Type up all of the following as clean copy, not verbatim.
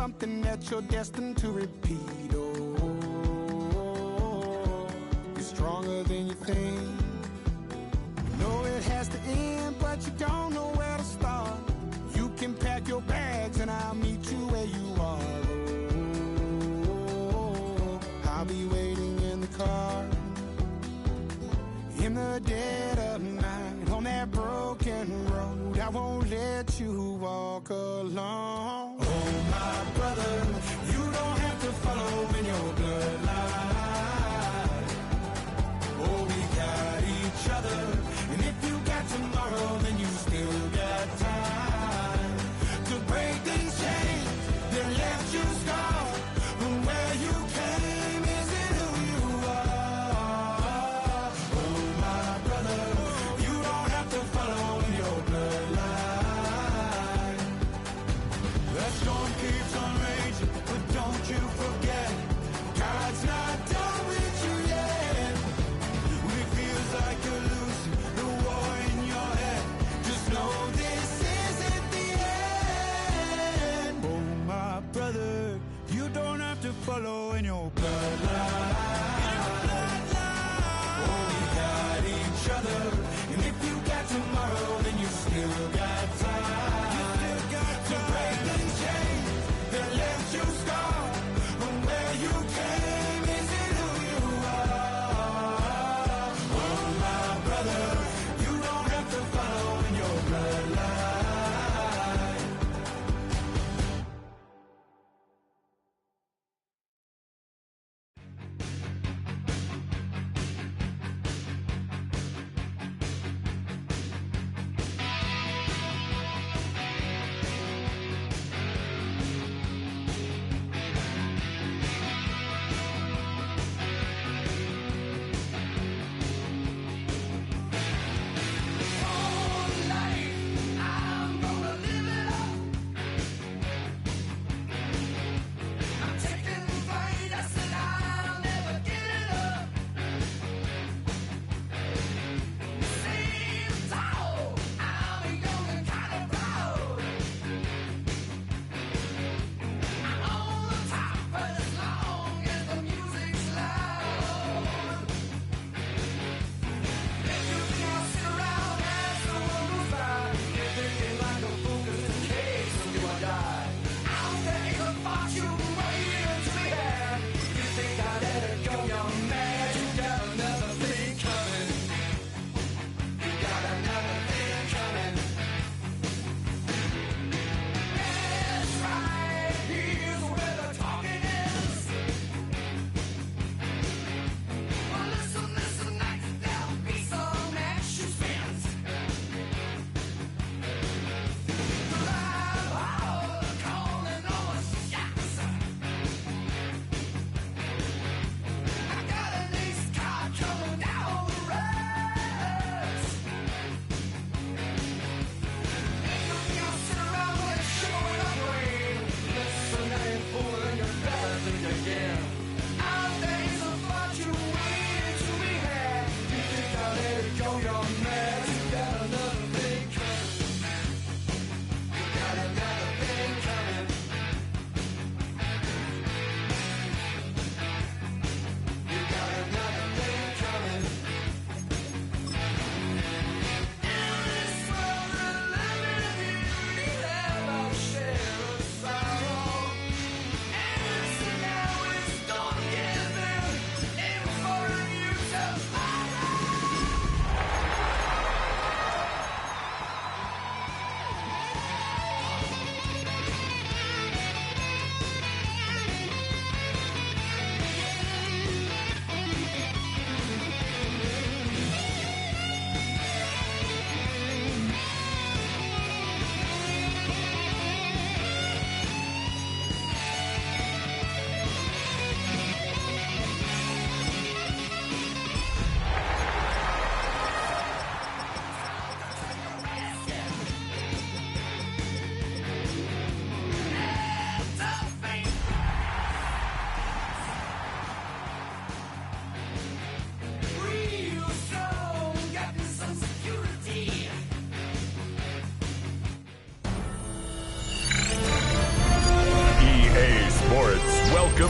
something that you're destined to repeat. Oh, you're stronger than you think. You know it has to end, but you don't know where to start. You can pack your bags and I'll meet you where you are. Oh, I'll be waiting in the car in the dead of night on that broken road. I won't let you walk alone. Oh, my brother, you don't have to follow in your bloodline. Oh, we got each other, and if you got tomorrow, then you still got time to break these chains that left you scarred from where you came. Isn't who you are. Oh, my brother, you don't have to follow in your bloodline. The storm keeps on raging, but don't you forget, God's not done with you yet. When it feels like you're losing the war in your head, just know this isn't the end. Oh, my brother, you don't have to follow in your bloodline. Oh, we got each other, and if you got tomorrow, then you still got time. You still got time to break the chains that left you scarred from where you came. Isn't who you are. Oh, my brother, you don't have to follow in your bloodline.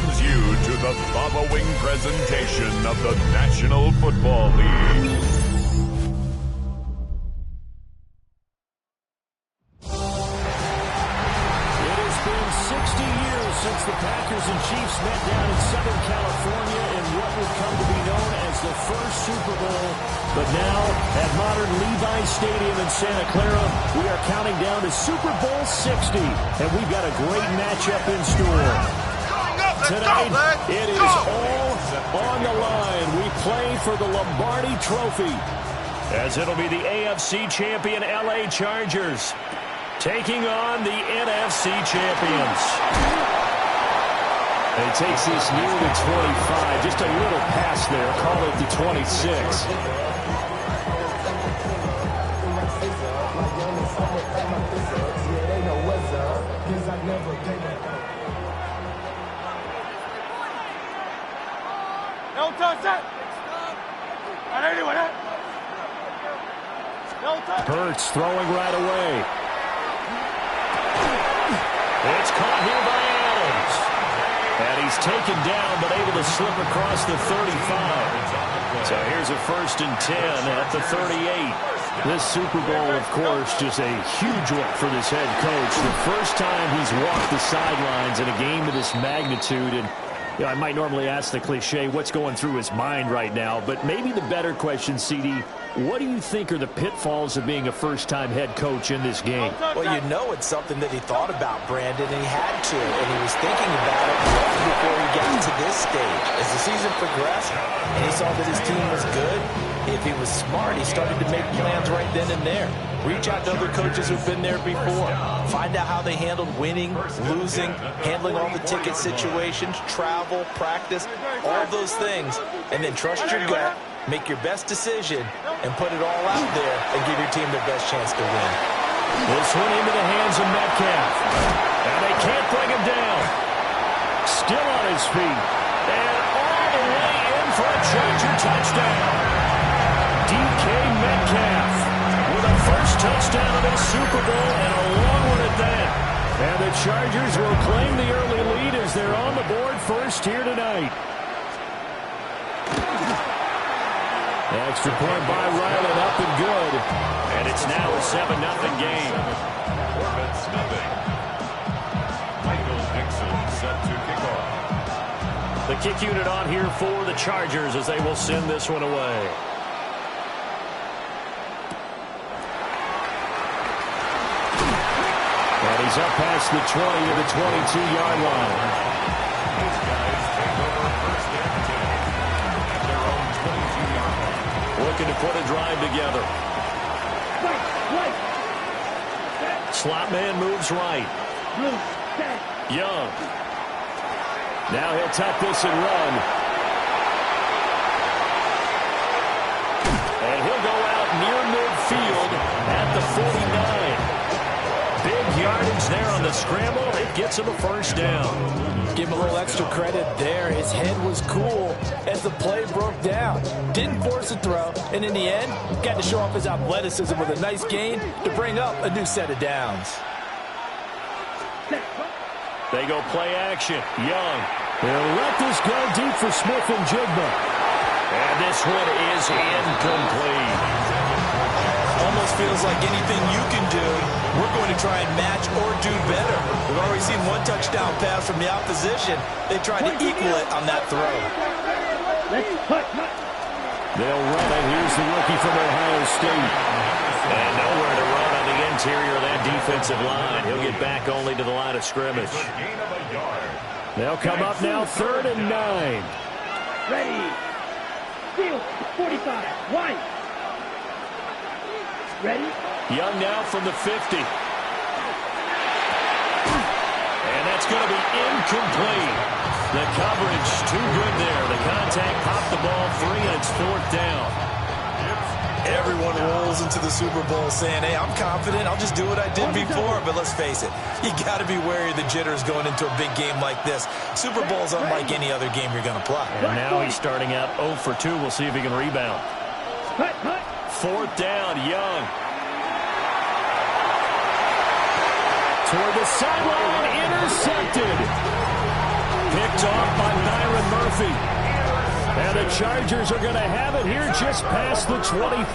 welcomes you to the following presentation of the National Football League. It has been 60 years since the Packers and Chiefs met down in Southern California in what would come to be known as the first Super Bowl. But now, at modern Levi's Stadium in Santa Clara, we are counting down to Super Bowl 60, and we've got a great matchup in store. Tonight, it is all on the line. We play for the Lombardi Trophy, as it'll be the AFC champion LA Chargers taking on the NFC champions. It takes this near the 25, just a little past there, call it the 26. Hurts throwing right away. It's caught here by Adams. And he's taken down, but able to slip across the 35. So here's a 1st and 10 at the 38. This Super Bowl, of course, just a huge one for this head coach. The first time he's walked the sidelines in a game of this magnitude. And you know, I might normally ask the cliche, what's going through his mind right now? But maybe the better question, CD, what do you think are the pitfalls of being a first-time head coach in this game? Well, you know it's something that he thought about, Brandon, and he had to. And he was thinking about it long before he got to this stage. As the season progressed and he saw that his team was good, if he was smart, he started to make plans right then and there. Reach out to other coaches who've been there before. Find out how they handled winning, losing, handling all the ticket situations, travel, practice, all of those things. And then trust your gut, make your best decision, and put it all out there and give your team their best chance to win. This one into the hands of Metcalf. And they can't bring him down. Still on his feet. And all the way in for a Charger touchdown. DK Metcalf with a first touchdown of this Super Bowl and a long one at that. And the Chargers will claim the early lead as they're on the board first here tonight. Extra point by Ryland, up and good. And it's now a 7-0 game. Michael Nixon set to kick off. The kick unit on here for the Chargers as they will send this one away. And he's up past the 20 to the 22-yard line. These guys take over 1st and 10 at their own 22-yard line. Looking to put a drive together. Slot man moves right. Young. Now he'll tuck this and run. And he'll go out near midfield at the 49. Big yardage there on the scramble. It gets him a first down. Give him a little extra credit there. His head was cool as the play broke down. Didn't force a throw, and in the end, got to show off his athleticism with a nice gain to bring up a new set of downs. They go play action. Young. They'll let this go deep for Smith and Jigba. And this one is incomplete. Almost feels like anything you can do, we're going to try and match or do better. We've already seen one touchdown pass from the opposition. They tried to equal it on that throw. They'll run it. Here's the rookie from Ohio State. And nowhere to run on the interior of that defensive line. He'll get back only to the line of scrimmage. Gain of a yard. They'll come up now 3rd and 9. Ready. Field, 45. White. Ready? Young now from the 50. And that's going to be incomplete. The coverage too good there. The contact popped the ball free, and it's 4th down. Everyone rolls into the Super Bowl saying, hey, I'm confident. I'll just do what I did before. But let's face it, you got to be wary of the jitters going into a big game like this. Super Bowl's unlike any other game you're going to play. And now he's starting out 0 for 2. We'll see if he can rebound. 4th down, Young. Toward the sideline, intercepted. Picked off by Byron Murphy. And the Chargers are going to have it here just past the 25.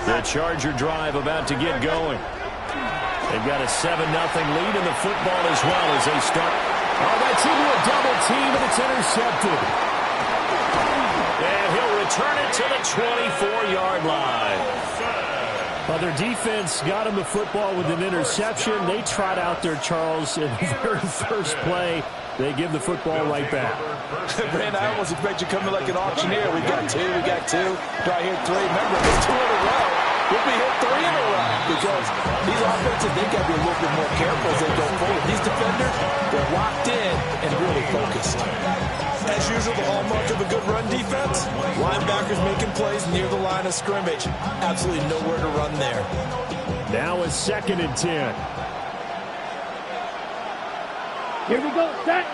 The Charger drive about to get going. They've got a 7-0 lead in the football as well as they start. Oh, that's into a double team, and it's intercepted. And he'll return it to the 24-yard line. Well, their defense got him the football with an interception. They trot out there, Charles, in the very first play. They give the football right back. Brand, I almost expect you to come in like an auctioneer. We got two. Do I hear three? Remember, it's 2 in a row. We'll be hit 3 in a row because these offenses, they got to be a little bit more careful as they go forward. These defenders, they're locked in and really focused. As usual, the hallmark of a good run defense, linebackers making plays near the line of scrimmage. Absolutely nowhere to run there. Now a 2nd and 10. Here we go. Set.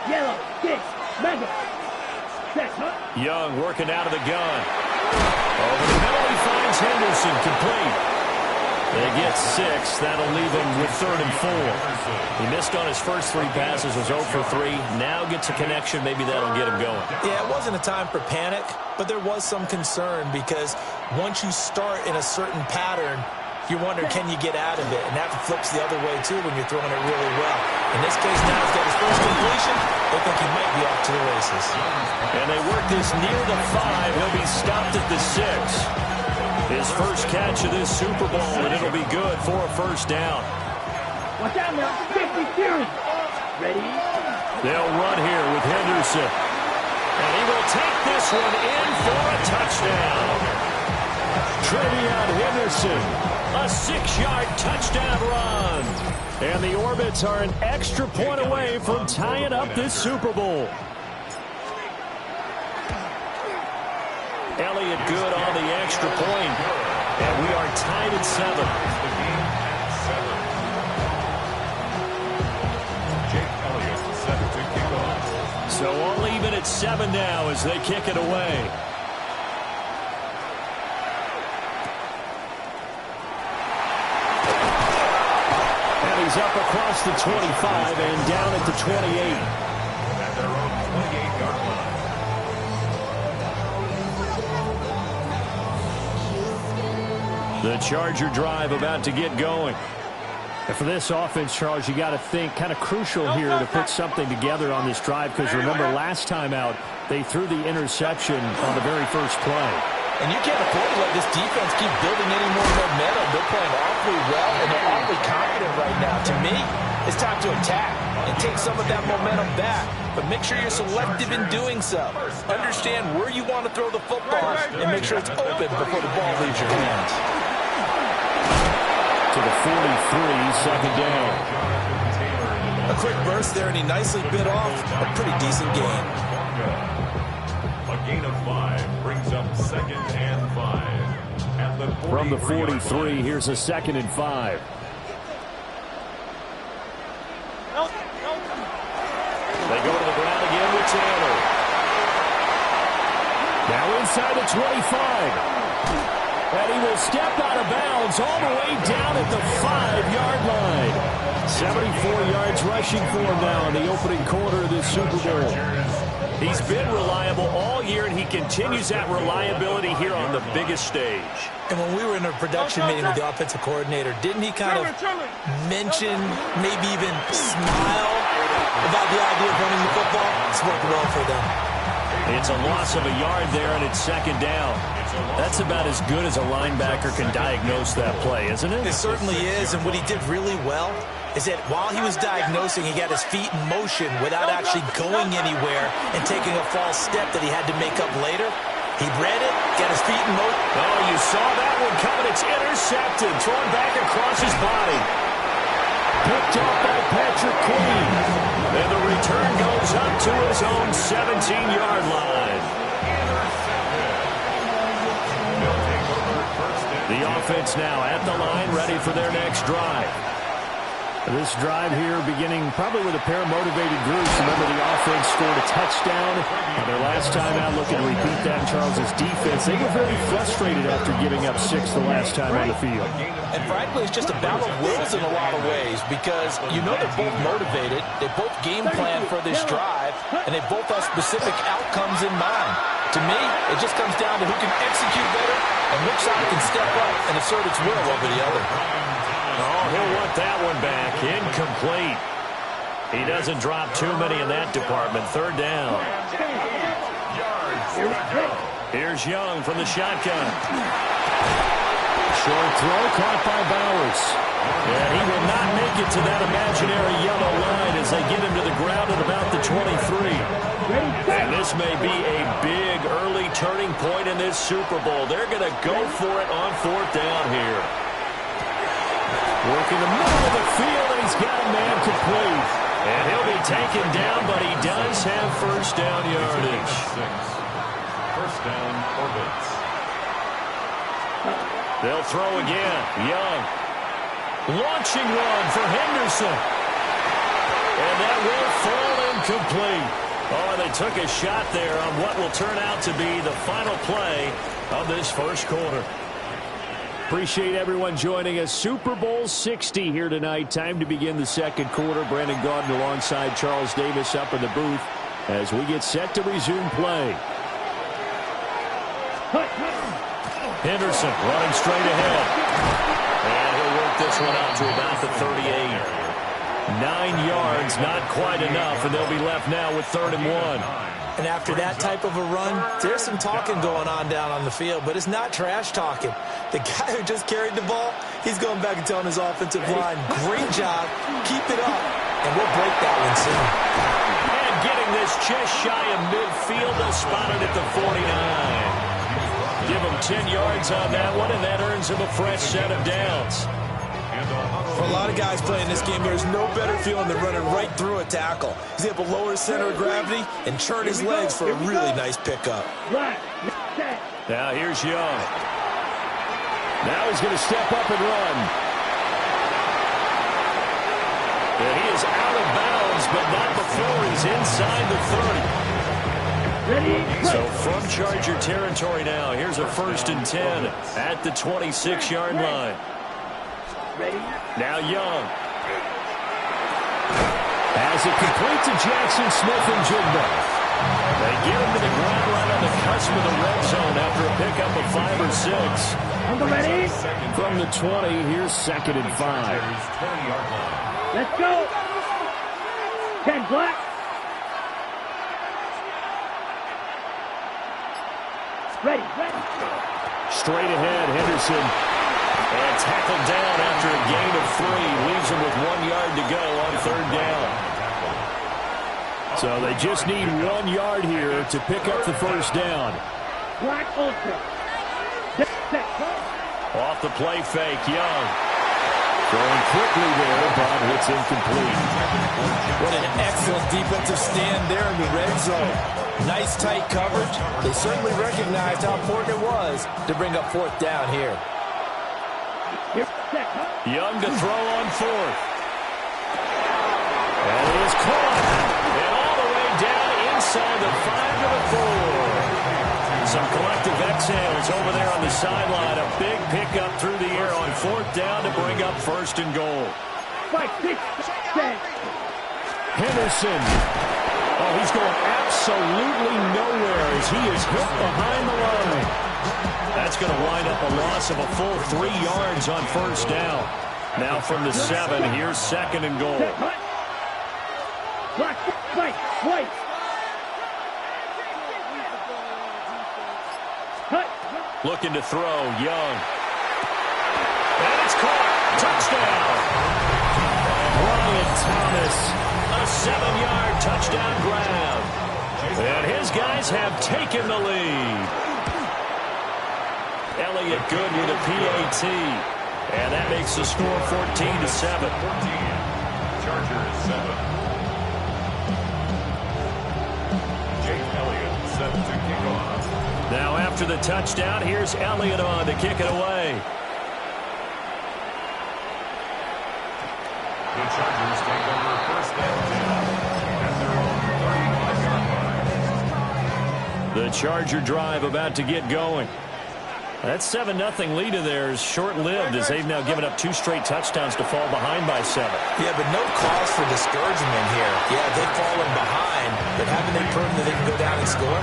Yellow. Six. Mega. Set. Huh? Young working out of the gun. Over the middle, he finds Henderson complete. They get 6. That'll leave him with 3rd and 4. He missed on his first 3 passes, was 0 for 3. Now gets a connection. Maybe that'll get him going. Yeah, it wasn't a time for panic, but there was some concern because once you start in a certain pattern, you're wondering, can you get out of it? And that flips the other way, too, when you're throwing it really well. In this case, now he's got his first completion. They think he might be off to the races. And they work this near the 5. He'll be stopped at the 6. His first catch of this Super Bowl, and it'll be good for a first down. Watch out now. 50 series. Ready? They'll run here with Henderson. And he will take this one in for a touchdown. Trevion Henderson, a 6-yard touchdown run. And the Orbits are an extra point away from tying up this Super Bowl. Elliott good on the extra point. And we are tied at 7. So all even at 7 now as they kick it away. And he's up across the 25 and down at the 28. At their own 28-yard line. The Charger drive about to get going. And for this offense, Charles, you got to think kind of crucial here to put something together on this drive because remember last time out they threw the interception on the very first play. And you can't afford to let this defense keep building any more momentum. They're playing awfully well, and they're awfully confident right now. To me, it's time to attack and take some of that momentum back. But make sure you're selective in doing so. Understand where you want to throw the football and make sure it's open before the ball leaves your hands. To the 43, 2nd down. A quick burst there, and he nicely bit off a pretty decent gain. A gain of 5 brings up 2nd and 5. At the From the 43, here's a 2nd and 5. They go to the ground again with Taylor. Now inside the 25. And he will step out of bounds all the way down at the 5-yard line. 74 yards rushing for him now in the opening quarter of this Super Bowl. He's been reliable all year, and he continues that reliability here on the biggest stage. And when we were in a production meeting with the offensive coordinator, didn't he kind of mention, maybe even smile about the idea of running the football? It's worked well for them. It's a loss of a yard there, and it's 2nd down. That's about as good as a linebacker can diagnose that play, isn't it? It certainly is, and what he did really well is that while he was diagnosing, he got his feet in motion without actually going anywhere and taking a false step that he had to make up later. He read it, got his feet in motion. Oh, you saw that one coming. It's intercepted, thrown back across his body. Picked up by Patrick Queen. And the return goes up to his own 17-yard line. The offense now at the line, ready for their next drive. This drive here beginning probably with a pair of motivated groups. Remember, the offense scored a touchdown. Their last time out, looking to repeat that in Charles' defense. They were very frustrated after giving up 6 the last time on the field. And frankly, it's just a battle of wills in a lot of ways because you know they're both motivated. They both game plan for this drive, and they both have specific outcomes in mind. To me, it just comes down to who can execute better and which side can step up and assert its will over the other. Oh, he'll want that one back. Incomplete. He doesn't drop too many in that department. 3rd down. Here's Young from the shotgun. Short throw caught by Bowers. And he will not make it to that imaginary yellow line as they get him to the ground at about the 23. And this may be a big early turning point in this Super Bowl. They're going to go for it on 4th down here. Working the middle of the field, and he's got a man complete. And he'll be taken down, but he does have 1st down yardage. 1st down, Orbits. They'll throw again. Young. Launching one for Henderson. And that will fall incomplete. Oh, they took a shot there on what will turn out to be the final play of this 1st quarter. Appreciate everyone joining us. Super Bowl 60 here tonight. Time to begin the 2nd quarter. Brandon Gaudin alongside Charles Davis up in the booth as we get set to resume play. Henderson running straight ahead. And he'll work this one out to about the 38. 9 yards, not quite enough, and they'll be left now with 3rd and 1. And after that type of a run, there's some talking going on down on the field, but it's not trash talking. The guy who just carried the ball, he's going back and telling his offensive line, great job, keep it up, and we'll break that one soon. And getting this just shy of midfield, they'll spot it at the 49. Give him 10 yards on that one, and that earns him a fresh set of downs. For a lot of guys playing this game, there's no better feeling than running right through a tackle. He's able to lower his center of gravity and churn his legs for a really nice pickup. Now here's Young. Now he's going to step up and run. And he is out of bounds, but not before he's inside the 30. So from Charger territory now, here's a 1st and 10 at the 26-yard line. Now Young. As it complete to Jackson Smith-Njigba. They get him to the ground right on the cusp of the red zone after a pickup of 5 or 6. From the 20, here's 2nd and 5. Let's go. 10 black. Ready. Straight ahead, Henderson. And tackled down after a gain of 3. Leaves him with 1 yard to go on 3rd down. So they just need 1 yard here to pick up the 1st down. Black ultra. Off the play fake, Young. Throwing quickly there, but it's incomplete. What an excellent defensive stand there in the red zone. Nice tight coverage. They certainly recognized how important it was to bring up 4th down here. Young to throw on 4th. And it is caught. And all the way down inside the 5 to the 4. Some collective exhales over there on the sideline. A big pickup through the air on 4th down to bring up 1st and goal. Henderson. Oh, he's going absolutely nowhere as he is hit behind the line. That's going to wind up a loss of a full 3 yards on 1st down. Now from the 7, here's 2nd and goal. Looking to throw, Young. And it's caught. Touchdown. Brian Thomas, a 7-yard touchdown grab. And his guys have taken the lead. Elliott good with a PAT. And that makes the score 14-7. Chargers 7. Jake Elliott set to kick off. Now after the touchdown, here's Elliott on to kick it away. The The Charger drive about to get going. That 7-0 lead of theirs short-lived as they've now given up 2 straight touchdowns to fall behind by 7. Yeah, but no cause for discouragement here. Yeah, they've fallen behind, but haven't they proven that they can go down and score?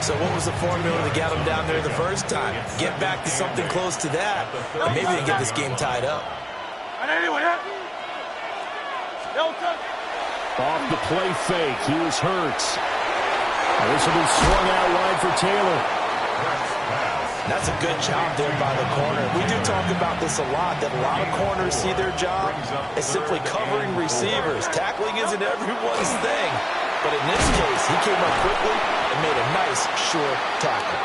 So what was the formula that got them down there the first time? Get back to something close to that, and maybe they get this game tied up. Off the play fake, here's Hurts. This will be swung out wide for Taylor. That's a good job there by the corner. We do talk about this a lot, that a lot of corners see their job as simply covering receivers. Tackling isn't everyone's thing. But in this case, he came up quickly and made a nice, short tackle.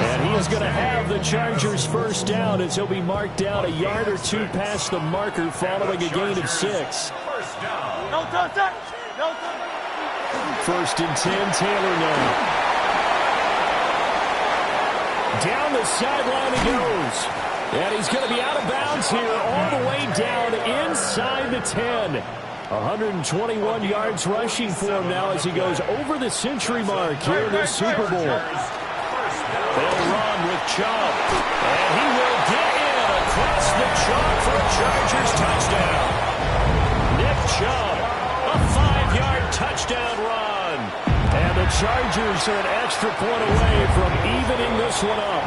And he is going to have the Chargers first down as he'll be marked down a yard or 2 past the marker following a gain of 6. First and 10, Taylor now. Down the sideline he goes. And he's going to be out of bounds here all the way down inside the 10. 121 yards rushing for him now as he goes over the century mark here in the Super Bowl. They'll run with Chubb. And he will get in across the chalk for a Chargers touchdown. Nick Chubb, a 5-yard touchdown run. And the Chargers are an extra point away from evening this one up.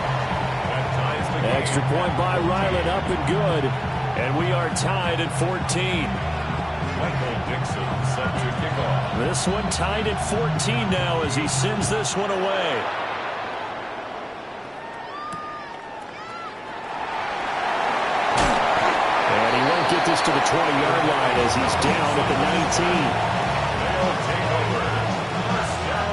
Extra point by Ryland, up and good. And we are tied at 14. Michael Dixon set to kick off. This one tied at 14 now as he sends this one away. And he won't get this to the 20-yard line as he's down at the 19.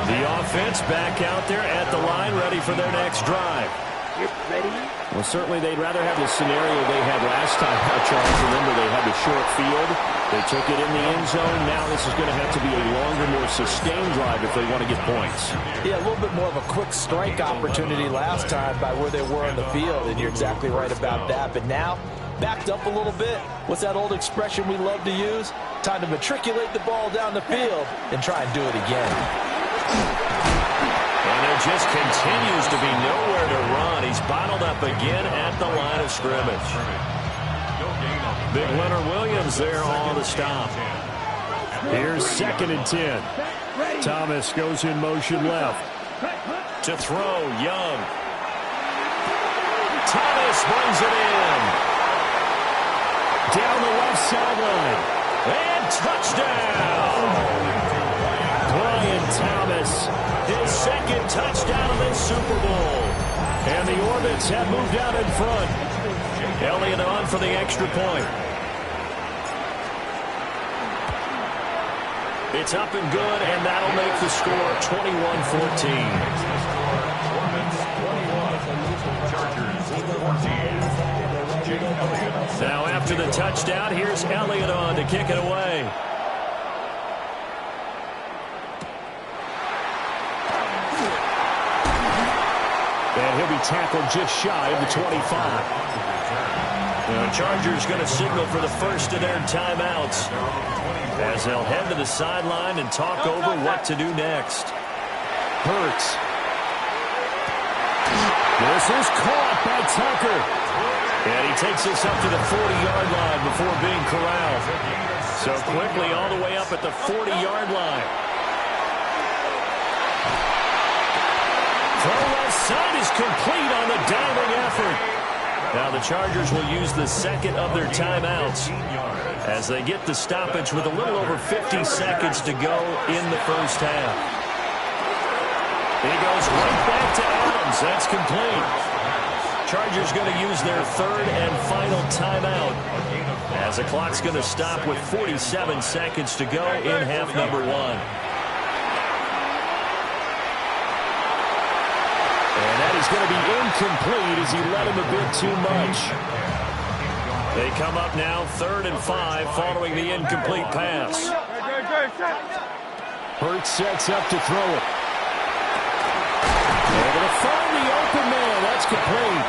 The offense back out there at the line, ready for their next drive. Get ready. Well, certainly they'd rather have the scenario they had last time. Charles, remember, they had the short field. They took it in the end zone. Now this is going to have to be a longer, more sustained drive if they want to get points. Yeah, a little bit more of a quick strike opportunity last time by where they were on the field, and you're exactly right about that. But now, backed up a little bit. What's that old expression we love to use? Time to matriculate the ball down the field and try and do it again. And there just continues to be nowhere to run. He's bottled up again at the line of scrimmage. Big Leonard Williams there on the stop. Here's 2nd and 10. Thomas goes in motion left. To throw, Young. Thomas brings it in. Down the left sideline. And touchdown! Brian Thomas, his 2nd touchdown of this Super Bowl. And the Orbits have moved out in front. Elliott on for the extra point. It's up and good, and that'll make the score 21-14. Now after the touchdown, here's Elliott on to kick it away. And he'll be tackled just shy of the 25. The Chargers going to signal for the first of their timeouts as they'll head to the sideline and talk over what to do next. Hurts. This is caught by Tucker. And he takes this up to the 40-yard line before being corralled. So quickly all the way up at the 40-yard line. Throw left side is complete on the diving effort. Now the Chargers will use the 2nd of their timeouts as they get the stoppage with a little over 50 seconds to go in the first half. He goes right back to Adams. That's complete. Chargers going to use their 3rd and final timeout as the clock's going to stop with 47 seconds to go in half number 1. And that is going to be incomplete as he led him a bit too much. They come up now 3rd and 5 following the incomplete pass. Hurts sets up to throw it. They're going to find the open man. That's complete.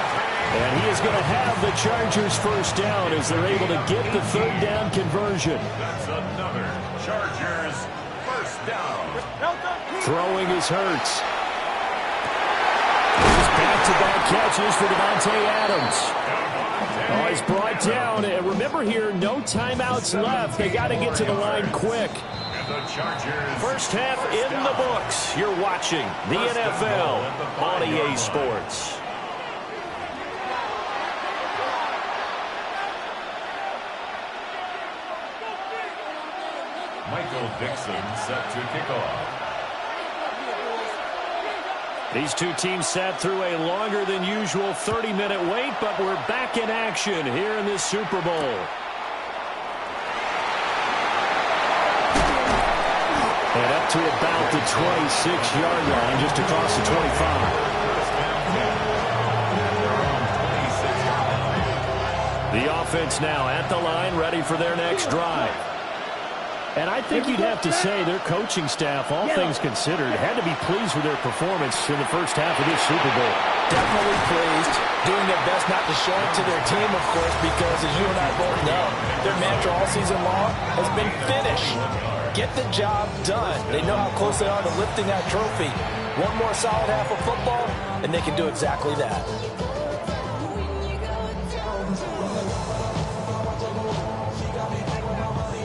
And he is going to have the Chargers first down as they're able to get the 3rd down conversion. That's another Chargers first down. Throwing is Hurts. Back-to-back catches for Devontae Adams. Oh, he's brought down. And remember here, no timeouts left. They got to get to the line quick. First half in the books. You're watching the NFL on EA Sports. Michael Dixon set to kick off. These two teams sat through a longer than usual 30-minute wait, but we're back in action here in this Super Bowl. And up to about the 26-yard line, just across the 25. The offense now at the line, ready for their next drive. And I think you'd have to say their coaching staff, all things considered, had to be pleased with their performance in the first half of this Super Bowl. Definitely pleased. Doing their best not to show it to their team, of course, because as you and I both know, their mantra all season long has been finish. Get the job done. They know how close they are to lifting that trophy. One more solid half of football, and they can do exactly that.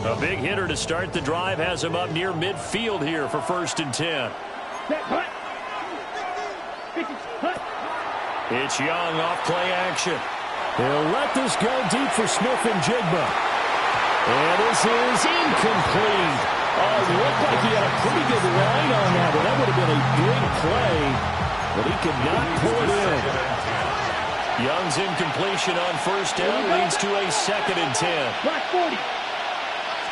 A big hitter to start the drive has him up near midfield here for 1st and 10. It's Young off play action. He'll let this go deep for Smith and Jigba. And this is incomplete. Oh, it looked like he had a pretty good line on that one. That would have been a big play, but he could not pull it in. Young's incompletion on 1st down leads to a 2nd and 10. Black 40.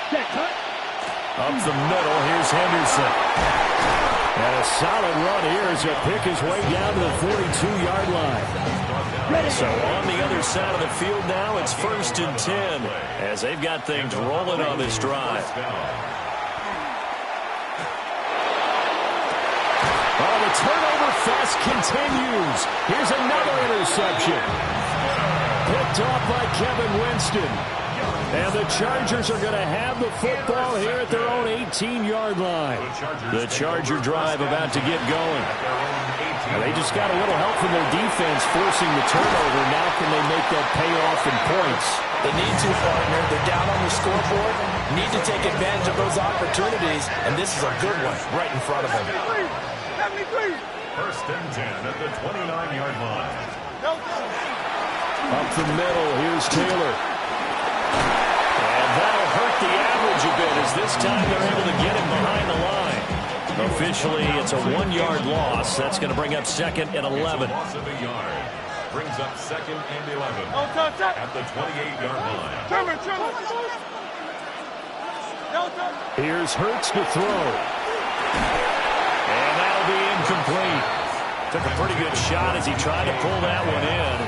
Up the middle, here's Henderson. And a solid run here as he'll pick his way down to the 42-yard line. So on the other side of the field now, it's 1st and 10 as they've got things rolling on this drive. Oh, the turnover fest continues. Here's another interception. Picked off by Kevin Winston. And the Chargers are going to have the football here at their own 18-yard line. The Charger drive about to get going. And they just got a little help from their defense forcing the turnover. Now can they make that pay off in points? They need to, partner. They're down on the scoreboard. Need to take advantage of those opportunities. And this is a good one right in front of them. 1st and 10 at the 29-yard line. Up the middle, here's Taylor. And that'll hurt the average a bit as this time they're able to get him behind the line. Officially, it's a 1-yard loss. That's going to bring up 2nd and 11. Loss of a yard brings up 2nd and 11 at the 28-yard line. Here's Hurts to throw. And that'll be incomplete. Took a pretty good shot as he tried to pull that one in.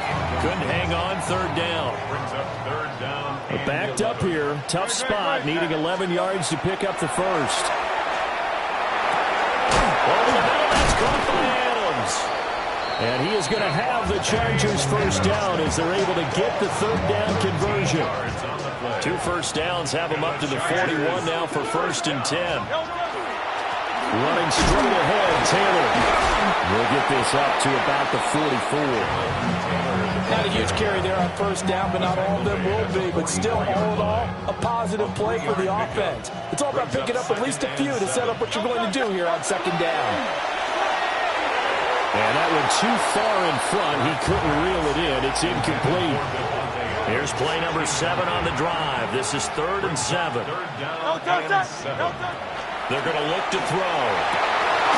Couldn't hang on 3rd down. Brings up 3rd down. Backed up here. Tough spot. Needing 11 yards to pick up the first. Over the middle. That's caught by Adams. And he is going to have the Chargers 1st down as they're able to get the 3rd down conversion. 2 first downs have them up to the 41 now for 1st and 10. Running straight ahead, Taylor. We'll get this up to about the 44. Not a huge carry there on 1st down, but not all of them will be. But still, all in all, a positive play for the offense. It's all about picking up at least a few to set up what you're going to do here on 2nd down. And that one too far in front. He couldn't reel it in. It's incomplete. Here's play number 7 on the drive. This is 3rd and 7. They're going to look to throw.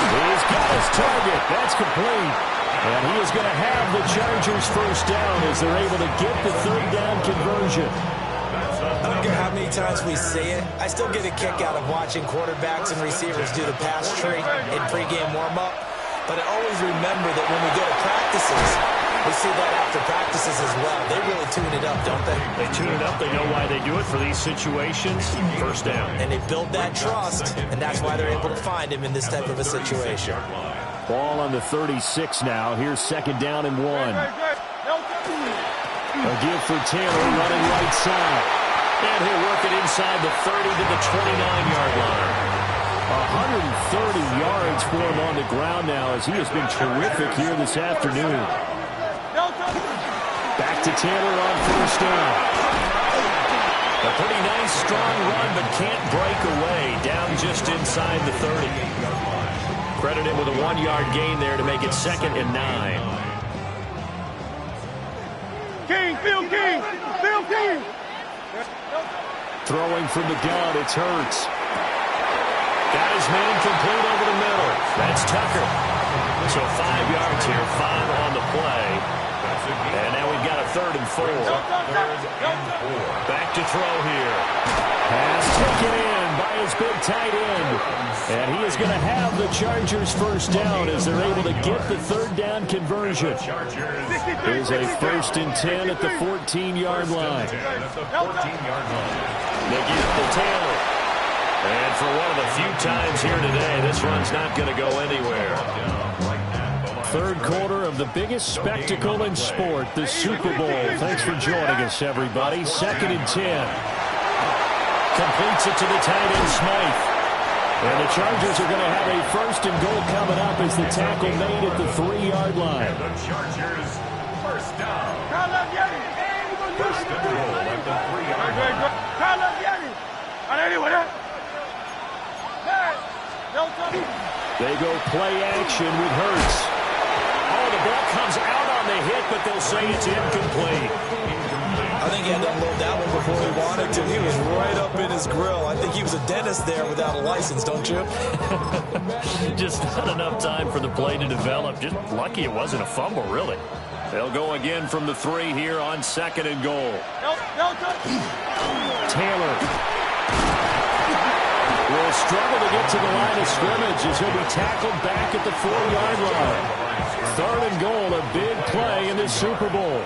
He's got his target. That's complete. And he is going to have the Chargers 1st down as they're able to get the 3rd down conversion. I don't care how many times we say it, I still get a kick out of watching quarterbacks and receivers do the pass tree in pregame warm-up. But I always remember that when we go to practices, we see that after practices as well. They really tune it up, don't they? They tune it up. They know why they do it for these situations. 1st down. And they build that trust, and that's why they're able to find him in this type of a situation. Ball on the 36 now. Here's 2nd down and 1. A give for Taylor running right side. And he'll work it inside the 30 to the 29-yard line. 130 yards for him on the ground now as he has been terrific here this afternoon. Back to Taylor on first down. A pretty nice, strong run, but can't break away. Down just inside the 30. Credit him with a 1-yard gain there to make it 2nd and 9. King, Phil King, Phil King. Throwing from the gun, it's Hurts. Got his man complete over the middle. That's Tucker. So 5 yards here, 5 on the play. And now we've got a 3rd and 4. Back to throw here. Pass taken in by his big tight end. And he is going to have the Chargers first down as they're able to get the 3rd down conversion. Here's a 1st and 10 at the 14-yard line. They give it to Taylor. And for one of the few times here today, this run's not going to go anywhere. 3rd quarter of the biggest spectacle in sport, the Super Bowl. Thanks for joining us, everybody. 2nd and 10. Completes it to the tight end, Smythe. And the Chargers are going to have a 1st and goal coming up as the tackle made at the 3-yard line. The Chargers, first down. First and goal at the 3-yard line. They go play action with Hurts. Oh, the ball comes out on the hit, but they'll say it's incomplete. I think he had to unload that one before he wanted to. He was right up in his grill. I think he was a dentist there without a license, don't you? Just not enough time for the play to develop. Just lucky it wasn't a fumble, really. They'll go again from the 3 here on 2nd and goal. Taylor will struggle to get to the line of scrimmage as he'll be tackled back at the 4-yard line. 3rd and goal, a big play in this Super Bowl.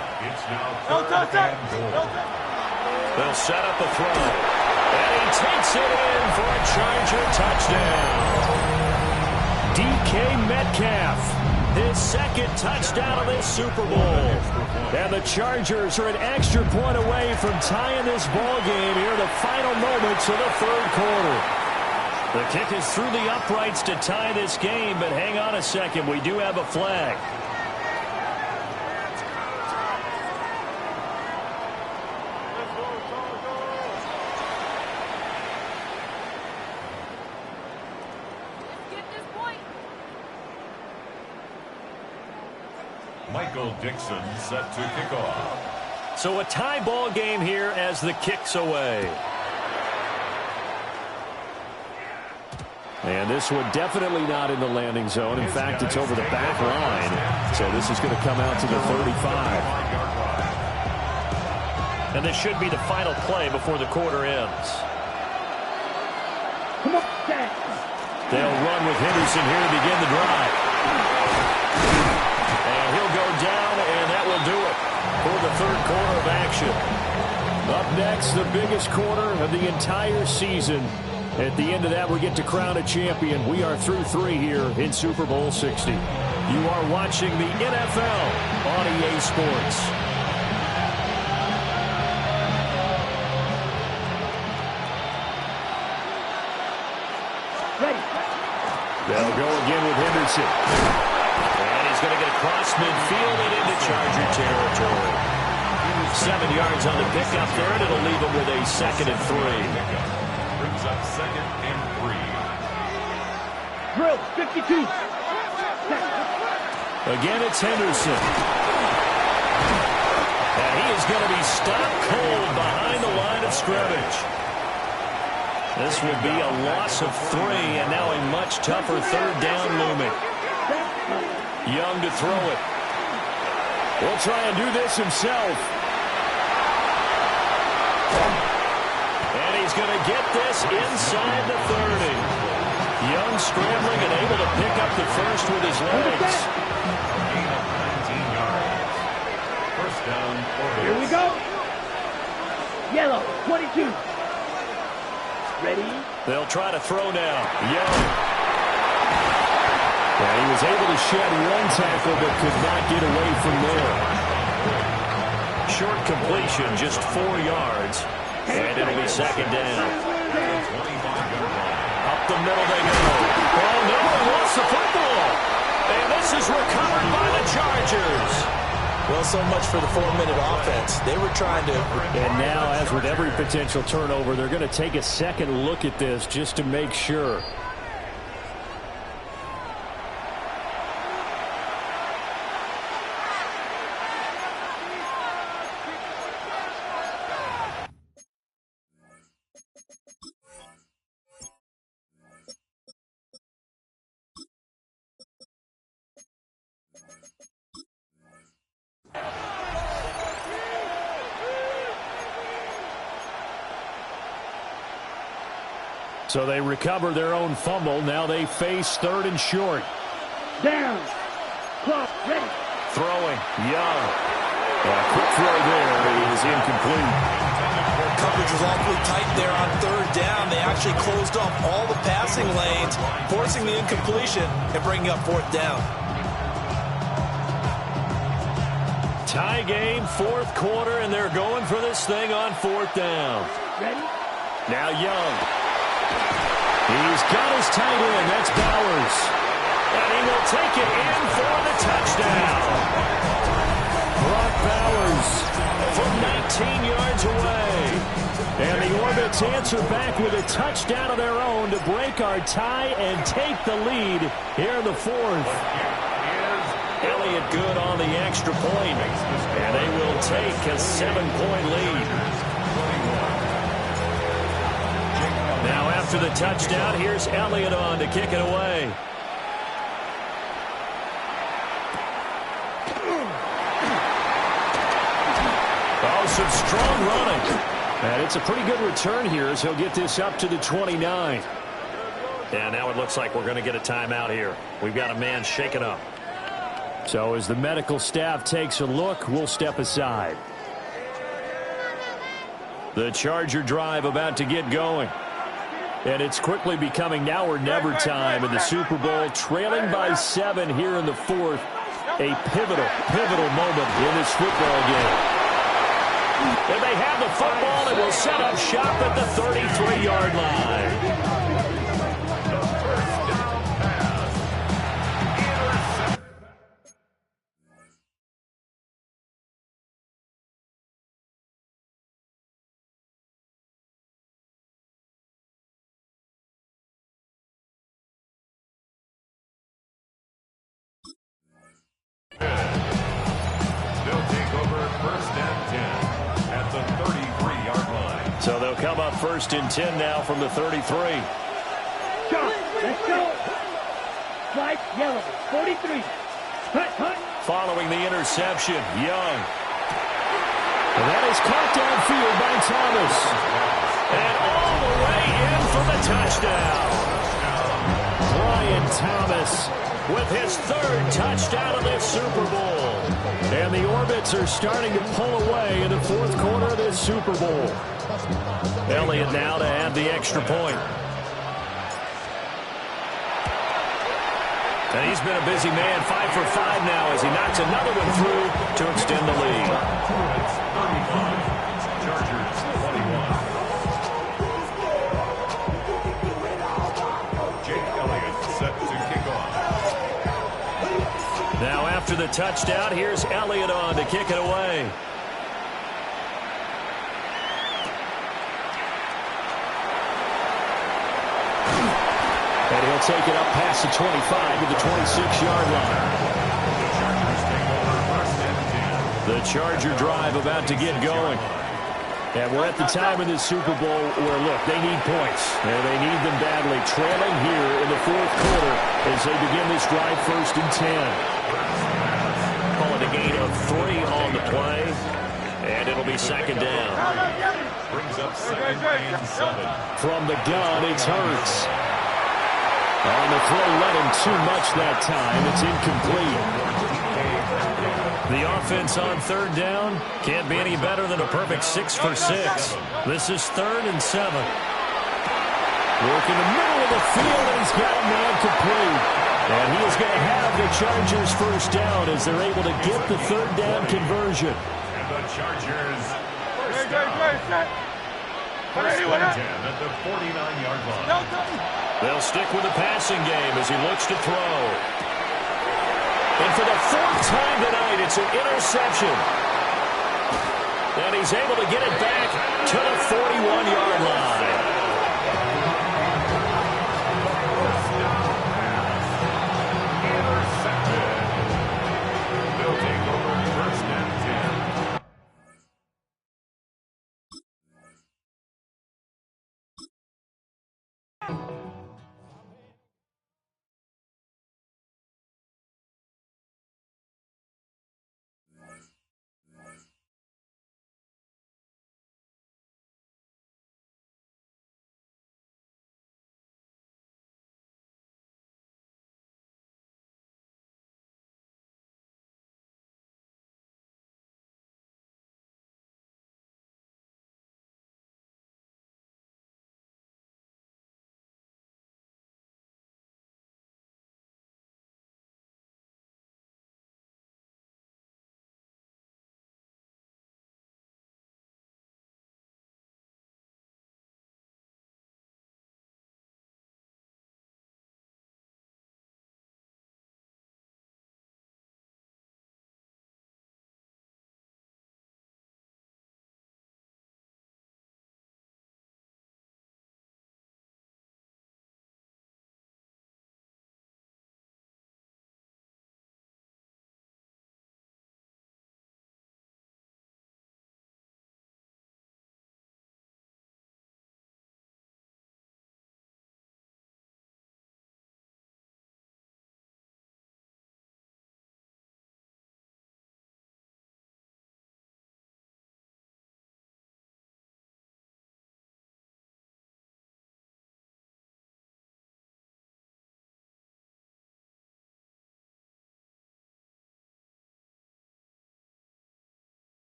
They'll set up a throw. And he takes it in for a Charger touchdown. DK Metcalf, his 2nd touchdown of this Super Bowl. And the Chargers are an extra point away from tying this ball game here in the final moments of the 3rd quarter. The kick is through the uprights to tie this game, but hang on a second. We do have a flag. Michael Dixon set to kick off. So a tie ball game here as the kick's away. And this one definitely not in the landing zone. In fact, it's over the back line. So this is going to come out to the 35. And this should be the final play before the quarter ends. Come on, Dad. They'll run with Henderson here to begin the drive. And he'll go down, and that will do it for the 3rd quarter of action. Up next, the biggest quarter of the entire season. At the end of that, we get to crown a champion. We are through 3 here in Super Bowl 60. You are watching the NFL on EA Sports. Ready. They'll go again with Henderson. And he's going to get across midfield and into Charger territory. 7 yards on the pickup there, and it'll leave him with a 2nd and 3. Brings up 2nd and 3. Drill, 52. Again, it's Henderson. And he is going to be stopped cold behind the line of scrimmage. This will be a loss of 3, and now a much tougher 3rd down looming. Young to throw it. Will try and do this himself. And he's going to get this inside the 30. Young scrambling and able to pick up the 1st with his legs. Gain of 19 yards. First down for Bills. Here we go. Yellow, 22. Ready? They'll try to throw now. Young. And he was able to shed one tackle but could not get away from there. Short completion, just 4 yards. And it'll be 2nd down. Up Up the middle they go. Oh, no, he lost the football. And this is recovered by the Chargers. Well, so much for the 4-minute offense. They were trying to... And now, as with every potential turnover, they're going to take a second look at this just to make sure. So they recover their own fumble. Now they face 3rd and short. Down. Clock. Ready. Throwing. Young. A quick throw there. It is incomplete. Coverage was awfully tight there on 3rd down. They actually closed off all the passing lanes, forcing the incompletion and bringing up 4th down. Tie game, 4th quarter, and they're going for this thing on 4th down. Ready. Now Young. He's got his tight end. That's Bowers. And he will take it in for the touchdown. Brock Bowers from 19 yards away. And the Orbits answer back with a touchdown of their own to break our tie and take the lead here in the 4th. Elliott good on the extra point. And they will take a 7-point lead. Now after the touchdown, here's Elliott on to kick it away. Oh, some strong running. And it's a pretty good return here as he'll get this up to the 29. And now it looks like we're going to get a timeout here. We've got a man shaken up. So as the medical staff takes a look, we'll step aside. The Charger drive about to get going. And it's quickly becoming now or never time in the Super Bowl, trailing by 7 here in the 4th. A pivotal moment in this football game. And they have the football and will set up shop at the 33-yard line. They'll take over 1st and 10 at the 33-yard line. So they'll come up 1st and 10 now from the 33. Shot. Let's go. Flight yellow. 43. Hut. Following the interception, Young. And that is caught downfield by Thomas. And all the way in for the touchdown. Brian Thomas with his 3rd touchdown of this Super Bowl. And the Orbits are starting to pull away in the 4th quarter of this Super Bowl. Elliott now to add the extra point. And he's been a busy man, 5 for 5 now as he knocks another one through to extend the lead. Chargers 21. Jake Elliott set to kick off. Now after the touchdown, here's Elliott on to kick it away. And he'll take it up past the 25 to the 26-yard line. The Charger drive about to get going. And we're at the time in this Super Bowl where, look, they need points. And they need them badly. Trailing here in the 4th quarter as they begin this drive 1st and 10. Call it a gain of 3 on the play. And it'll be 2nd down. Brings up 2nd and 7. From the gun, it's Hurts. On the throw, let him too much that time. It's incomplete. The offense on 3rd down can't be any better than a perfect 6 for 6. This is 3rd and 7. Work in the middle of the field, and he's got a man complete. And he is going to have the Chargers 1st down as they're able to get the 3rd down conversion. And the Chargers first down. 1st and 10 at the 49-yard line. They'll stick with the passing game as he looks to throw. And for the fourth time tonight, it's an interception. And he's able to get it back to the 41-yard line.